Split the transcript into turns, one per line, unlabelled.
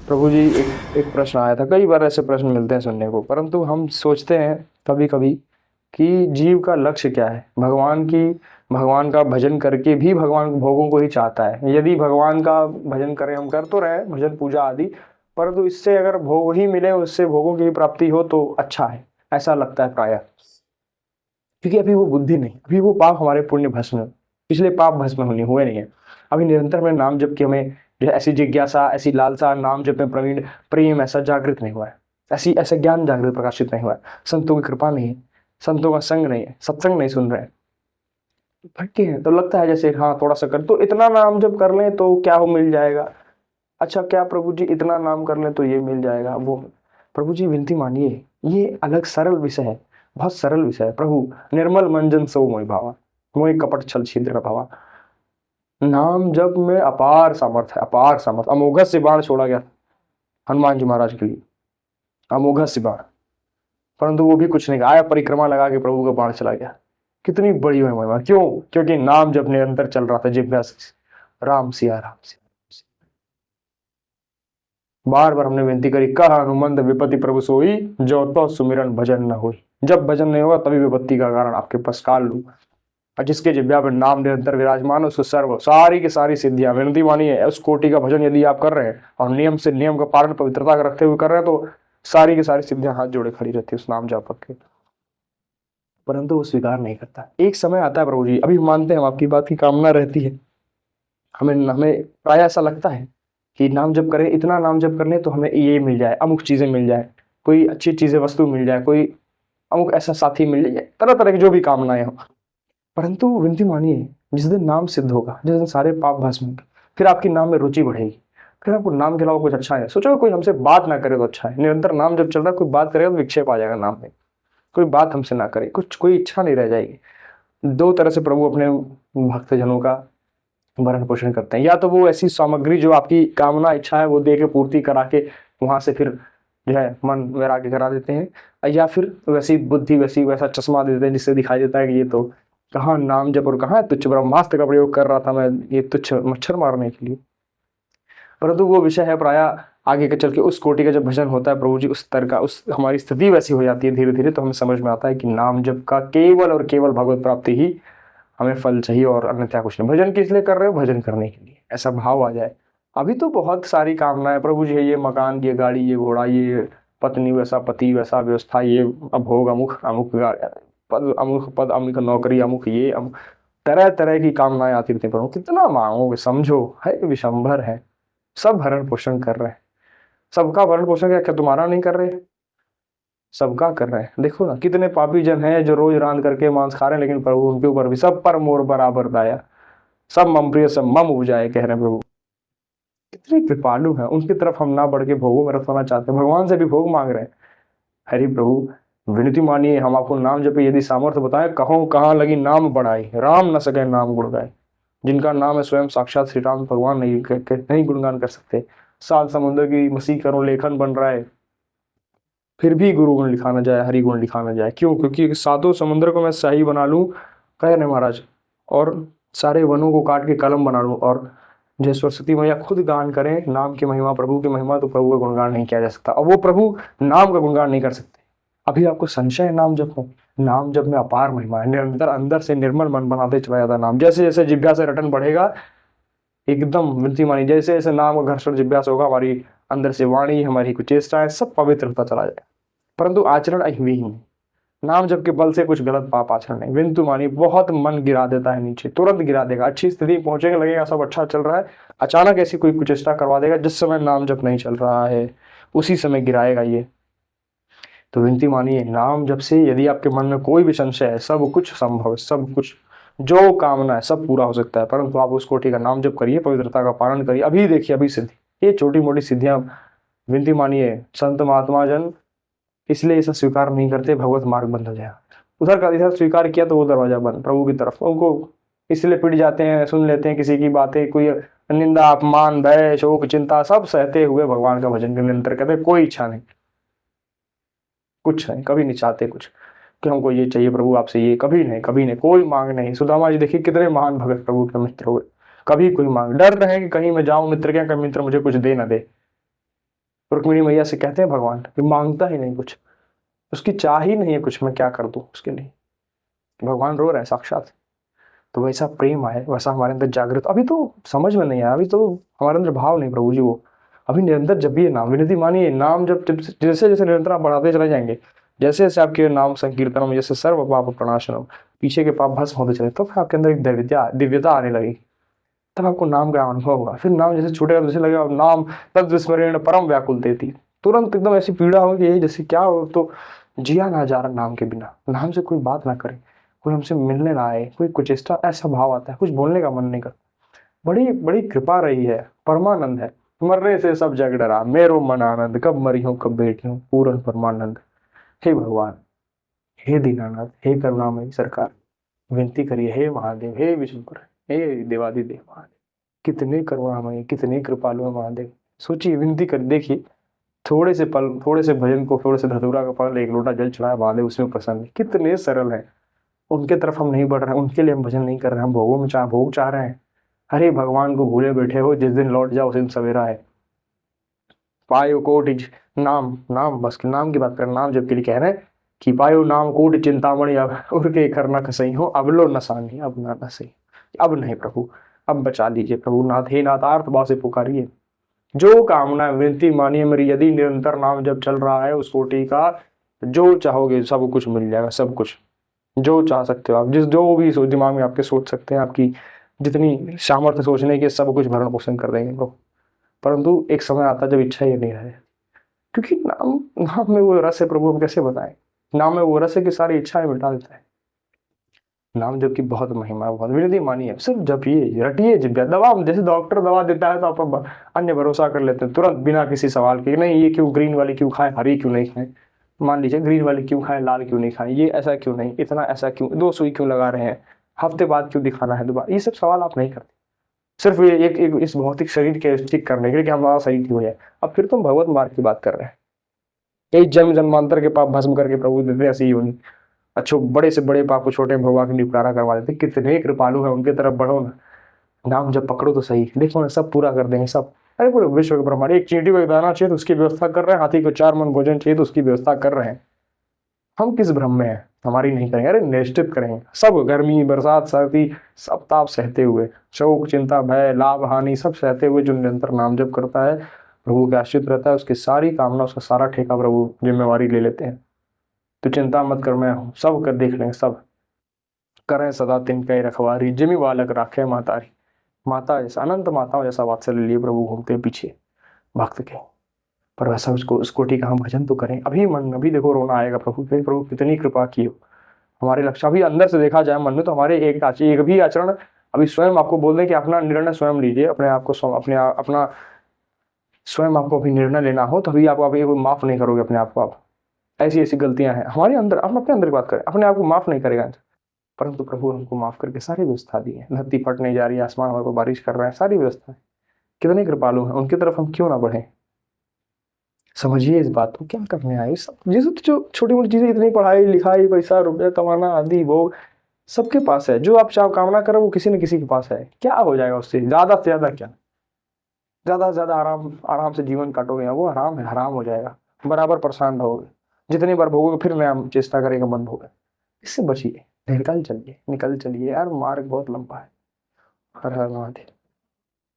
प्रभु जी, एक एक प्रश्न आया था। कई बार ऐसे प्रश्न मिलते हैं सुनने को, परंतु हम सोचते हैं कभी कभी कि जीव का लक्ष्य क्या है। भगवान का भजन करके भी भगवान भोगों को ही चाहता है। यदि भगवान का भजन करें, हम कर तो रहे हैं भजन पूजा आदि, परंतु इससे अगर भोग ही मिले, उससे भोगों की प्राप्ति हो तो अच्छा है, ऐसा लगता है प्रायः। क्योंकि अभी वो बुद्धि नहीं, अभी वो पाप हमारे पुण्य भस्म, पिछले पाप भस्म होने हुए नहीं है। अभी निरंतर में नाम जप की हमें जो है ऐसी जिज्ञासा, ऐसी लालसा, नाम जप में प्रवीण प्रेम ऐसा जागृत नहीं हुआ है। ऐसी ऐसा ज्ञान जागृत प्रकाशित नहीं हुआ है। संतों की कृपा नहीं है, संतों का संग नहीं है, सत्संग नहीं सुन रहे हैं, भटके हैं। तो लगता है जैसे हाँ थोड़ा सा कर, तो इतना नाम जप कर लें तो क्या हो, मिल जाएगा। अच्छा क्या प्रभु जी, इतना नाम कर लें तो ये मिल जाएगा वो। प्रभु जी विनती मानिए, ये अलग सरल विषय है, बहुत सरल विषय है। प्रभु निर्मल मंजन सो मोहि भावा, मोहि कपट छल छिद्र भावा। नाम जप में अपार सामर्थ है, अपार सामर्थ। अमोघ से बाण छोड़ा गया हनुमान जी महाराज के लिए, अमोघ से बाण, परंतु वो भी कुछ नहीं, आया परिक्रमा लगा के प्रभु का बाण चला गया। कितनी बड़ी महिमा, क्यों? क्योंकि नाम जब निरंतर चल रहा था जिब्या से, राम सिया राम सिया। बार बार हमने विनती करी, कहा हनुमंत विपत्ति प्रभु सोई, जो तो सुमिरन भजन न होई। जब भजन नहीं होगा तभी विपत्ति का कारण आपके पास काल लू। और जिसके जिब्या पर नाम निरंतर विराजमान, उसको सर्व सारी की सारी सिद्धियां, विनती मानिए उस कोटि का भजन यदि आप कर रहे हैं और नियम से, नियम का पालन पवित्रता का रखते हुए कर रहे हैं, तो सारी की सारी सिद्धियां हाथ जोड़े खड़ी रहती है उस नाम जापक के। परंतु वो स्वीकार नहीं करता। एक समय आता है प्रभु जी, अभी मानते हैं हम आपकी बात की, कामना रहती है, हमें हमें प्राय ऐसा लगता है कि नाम जप करें, इतना नाम जप करने तो हमें ये मिल जाए, अमुक चीजें मिल जाए, कोई अच्छी चीजें वस्तु मिल जाए, कोई अमुक ऐसा साथी मिल जाए, तरह तरह की जो भी कामनाएं हो। परंतु विनती मानिए, जिस दिन नाम सिद्ध होगा, जिस दिन सारे पाप भस्म होंगे, फिर आपकी नाम में रुचि बढ़ेगी। फिर आपको नाम के अलावा कुछ अच्छा है, सोचो कोई हमसे बात ना करे तो अच्छा है। निरंतर नाम जब चल रहा है, कोई बात करेगा तो विक्षेप आ जाएगा नाम में। कोई बात हमसे ना करे, कुछ कोई इच्छा नहीं रह जाएगी। दो तरह से प्रभु अपने भक्तजनों का भरण पोषण करते हैं। या तो वो ऐसी सामग्री जो आपकी कामना इच्छा है वो दे के पूर्ति करा के वहां से फिर जो है मन वैराग्य करा देते हैं, या फिर वैसी बुद्धि, वैसी वैसा चश्मा दे देते हैं जिससे दिखाई देता है कि ये तो कहाँ नाम जप और कहाँ तुच्छ ब्रह्मास्त्र का प्रयोग कर रहा था मैं, ये तुच्छ मच्छर मारने के लिए। परंतु वो विषय है प्राय आगे के चल के, उस कोटि का जब भजन होता है प्रभु जी, उस स्तर का, उस हमारी स्थिति वैसी हो जाती है धीरे धीरे, तो हमें समझ में आता है कि नाम जप का केवल और केवल भगवत प्राप्ति ही हमें फल चाहिए, और अन्यथा कुछ नहीं। भजन किस लिए कर रहे हो? भजन करने के लिए, ऐसा भाव आ जाए। अभी तो बहुत सारी कामनाएं प्रभु जी है, ये मकान, ये गाड़ी, ये घोड़ा, ये पत्नी, वैसा पति, वैसा व्यवस्था, ये अभोग, अमुक अमुक पद, अमुक पद, अमुक नौकरी, अमुक ये अमुक, तरह तरह की कामनाएं आती रहती हैं। प्रभु कितना मांगोगे, समझो है विशंभर है। सब भरण पोषण कर रहे हैं, सबका भरण पोषण क्या तुम्हारा नहीं कर रहे? सबका कर रहे हैं। देखो ना कितने पापी जन हैं जो रोज रांध करके मांस खा रहे हैं, लेकिन प्रभु उनके ऊपर भी सब पर मोर बराबर दाया, सब मम प्रिय सब मम उपजाए, कह रहे हैं प्रभु। कितने कृपालु हैं, उनकी तरफ हम ना बढ़ के भोगों में रखना चाहते हैं, भगवान से भी भोग मांग रहे हैं। हरि प्रभु विनती मानिए, हम आपको नाम जपे यदि सामर्थ्य बताए, कहो कहाँ लगी नाम बढ़ाई, राम न सके नाम गुण गाए। जिनका नाम है स्वयं साक्षात श्री राम भगवान, नहीं गुणगान कर सकते। सात समुद्र की मसीह करो लेखन बन रहा है, फिर भी गुरु गुण लिखा ना जाए, हरि गुण लिखा ना जाए। क्यों? क्योंकि सातों समुद्र को मैं शाही बना लूं, कह रहे महाराज, और सारे वनों को काट के कलम बना लूं, और जय सरस्वती मैया खुद गान करें नाम की महिमा, प्रभु की महिमा, तो प्रभु का गुणगान नहीं किया जा सकता। और वो प्रभु नाम का गुणगान नहीं कर सकते। अभी आपको संशय है नाम जप में? नाम जप में अपार महिमा है। निरंतर अंदर से निर्मल मन बनाते चला जाता नाम। जैसे जैसे जिज्ञासा से रटन बढ़ेगा, एकदम विनती मानी, जैसे जैसे नाम का घर्षण जिज्ञासा होगा, हमारी अंदर से वाणी, हमारी कुछ चेष्टाएं सब पवित्र होता चला जाएगा। परंतु आचरण अहीन, नाम जप के बल से कुछ गलत पाप आचरण नहीं। विंतु मानी बहुत मन गिरा देता है नीचे, तुरंत गिरा देगा। अच्छी स्थिति पहुंचेगा, लगेगा सब अच्छा चल रहा है, अचानक ऐसी कोई कुचेष्टा करवा देगा जिस समय नाम जप नहीं चल रहा है, उसी समय गिराएगा ये। तो विनती मानिए, नाम जप से यदि आपके मन में कोई भी संशय है, सब कुछ संभव है, सब कुछ जो कामना है सब पूरा हो सकता है। परंतु आप उस कोटि का नाम जप करिए, पवित्रता का पालन करिए, अभी देखिए अभी सिद्धि। ये छोटी मोटी सिद्धियां विनती मानिए, संत महात्मा जन इसलिए इसे स्वीकार नहीं करते, भगवत मार्ग बंद हो जाएगा। उधर का इधर स्वीकार किया तो वो दरवाजा बंद प्रभु की तरफ। उनको इसलिए पिट जाते हैं, सुन लेते हैं किसी की बातें, कोई निंदा अपमान भय शोक चिंता सब सहते हुए भगवान का भजन करने निरंतर कहते, कोई इच्छा नहीं, कुछ नहीं, कभी नहीं चाहते कुछ कि हमको ये चाहिए प्रभु आपसे, ये कभी नहीं, कभी नहीं, कोई मांग नहीं। सुदामा जी देखिए कितने महान भगत प्रभु के मित्र हुए, कभी कोई मांग, डर रहे कि कहीं मैं जाऊं मित्र के, कहीं मित्र मुझे कुछ दे ना दे। रुक्मिणी मैया से कहते हैं भगवान कि मांगता ही नहीं कुछ, उसकी चाह ही नहीं है कुछ, मैं क्या कर दूं उसके लिए। भगवान रो रहे हैं साक्षात। तो वैसा प्रेम है, वैसा हमारे अंदर जागृत, अभी तो समझ में नहीं आया, अभी तो हमारे अंदर भाव नहीं प्रभु जी वो। अभी निरंतर जब भी ये नाम विनती मानिए, नाम जब जैसे जैसे निरंतर आप बढ़ाते चले जाएंगे, जैसे जैसे आपके नाम संकीर्तनम जैसे सर्व पाप प्रणाशनम, पीछे के पाप भस्म होते चले, तो फिर आपके अंदर एक दिव्यता आने लगी। तब आपको नाम का अनुभव होगा। फिर नाम जैसे छूटेगा तो जैसे लगेगा नाम तद विस्मरण परम व्याकुल देती, तुरंत एकदम ऐसी पीड़ा होगी यही जैसे क्या हो, तो जिया ना जा रहा नाम के बिना, नाम से कोई बात ना करे, कोई हमसे मिलने ना आए, कोई कुचेष्टा, ऐसा भाव आता है, कुछ बोलने का मन नहीं करता। बड़ी बड़ी कृपा रही है, परमानंद है। मरने से सब जग डरा, मेरो मन आनंद, कब मरी हूँ कब बैठी हूँ पूर्ण परमानंद। हे भगवान, हे दीनानाथ, हे करुणामयी सरकार, विनती करिए हे महादेव, हे विष्णुपुर, हे देवादिदेव महादेव, कितने करुणामय, कितने कृपालु है महादेव। सोचिए, विनती कर देखिए, थोड़े से पल, थोड़े से भजन को, थोड़े से धतूरा का फल, एक लोटा जल चढ़ाया, महादेव उसमें प्रसन्न है। कितने सरल है। उनके तरफ हम नहीं बढ़ रहे हैं, उनके लिए हम भजन नहीं कर रहे हैं, हम भोगों में भोग चाह रहे हैं। अरे भगवान को भूले बैठे हो, जिस दिन लौट जाओ उस दिन सवेरा है। पायो कोटि नाम, नाम बस नाम की बात कर, नाम जब के लिए कह रहे हैं कि पायो नाम कोटि चिंतामणि, अब उनके करना कसई हो, अब लो नसानी, अब ना नसई, अब नहीं प्रभु, अब बचा लीजिए प्रभु नाथ, हे नाथ आर्त भाव से पुकारिए। जो कामना विनती मानिए मेरी, यदि निरंतर नाम जब चल रहा है उस कोटि का, जो चाहोगे सब कुछ मिल जाएगा, सब कुछ जो चाह सकते हो आप, जिस जो भी सोच दिमाग में आपके सोच सकते हैं, आपकी जितनी सामर्थ्य सोचने की, सब कुछ भरण पोषण कर देंगे प्रभु। परंतु एक समय आता है जब इच्छा ही नहीं रहे, क्योंकि नाम, नाम में वो रस है प्रभु, हम कैसे बताएं। नाम में वो रस है कि सारी इच्छाएं मिटा देता है। नाम जबकि बहुत महिमा, बहुत विनती मानिए, सिर्फ जपिए, रटिए जिब्या। दवा जैसे डॉक्टर दवा देता है तो आप अन्य भरोसा कर लेते हैं तुरंत बिना किसी सवाल के, नहीं ये क्यों ग्रीन वाली क्यों खाएं, हरी क्यों नहीं खाएं, मान लीजिए ग्रीन वाली क्यों खाएं, लाल क्यों नहीं खाएं, ये ऐसा क्यों नहीं, इतना ऐसा क्यों, 2 सुई क्यों लगा रहे हैं, हफ्ते बाद क्यों दिखाना है दोबारा, ये सब सवाल आप नहीं करते। सिर्फ ये एक इस भौतिक शरीर के ठीक करने के लिए कि हमारा शरीर ठीक हो जाए। अब फिर तुम भगवत मार्ग की बात कर रहे हैं, यही जन्म जन्मांतर के पाप भस्म करके प्रभु देते हैं, ऐसी ही होनी। अच्छो बड़े से बड़े पाप को छोटे में भगवान के निपटारा करवा देते, कितने कृपालु है, उनके तरफ बढ़ो ना, नाम जब पकड़ो तो सही, देखो ना सब पूरा कर देंगे सब। अरे पूरे विश्व के ब्रह्मांड, एक चींटी को एक दाना चाहिए तो उसकी व्यवस्था कर रहे हैं, हाथी को 4 मन भोजन चाहिए तो उसकी व्यवस्था कर रहे हैं। हम किस भ्रम में हैं, हमारी नहीं करेंगे, अरे निश्चित करेंगे। सब गर्मी बरसात सर्दी सब ताप सहते हुए, शोक चिंता भय लाभ हानि सब सहते हुए जो निरंतर नाम जप करता है, प्रभु के आश्रित रहता है, उसकी सारी कामना, उसका सारा ठेका प्रभु जिम्मेवारी ले लेते हैं। तो चिंता मत कर, मैं हूँ, सब कर देख लेंगे, सब करें सदा तिनके रखवारी, जिमि बालक राखे मातारी। माता जैसा, अनंत माताओं जैसा वात्सल्य लिए प्रभु घूमते हैं पीछे भक्त के। पर वैसा उसको, उस कोटि का हम भजन तो करें। अभी मन, अभी देखो रोना आएगा प्रभु पे, प्रभु कितनी कृपा की हो हमारे लक्ष्य। अभी अंदर से देखा जाए मन में, तो हमारे एक भी आचरण अभी स्वयं आपको बोल दें कि अपना निर्णय स्वयं लीजिए, अपने आप को अपना स्वयं आपको अभी निर्णय लेना हो, तो अभी आप अभी माफ नहीं करोगे अपने आप को। आप ऐसी ऐसी गलतियां हैं हमारे अंदर, हम अपने अंदर की बात करें, अपने आप को माफ नहीं करेगा, परंतु प्रभु हमको माफ करके सारी व्यवस्था दी है। धरती फटने जा रही है, आसमान हमारे को बारिश कर रहा है, सारी व्यवस्था है। कितने कृपालु हैं, उनकी तरफ हम क्यों ना बढ़े। समझिए इस बात को, क्या करने आए सब, ये सब जो छोटी मोटी चीजें, इतनी पढ़ाई लिखाई पैसा रुपया कमाना आदि वो सबके पास है। जो आप चाहो कामना करो वो किसी न किसी के पास है। क्या हो जाएगा उससे, ज्यादा से ज्यादा क्या, ज्यादा से ज्यादा आराम, आराम से जीवन काटोगे, वो आराम है, हराम हो जाएगा, बराबर परेशान रहोगे। जितनी बार भोगोगे फिर नया चेष्टा करेगा बंद होगा। इससे बचिए, निकल चलिए, निकल चलिए यार, मार्ग बहुत लंबा है। हर हर महादेव।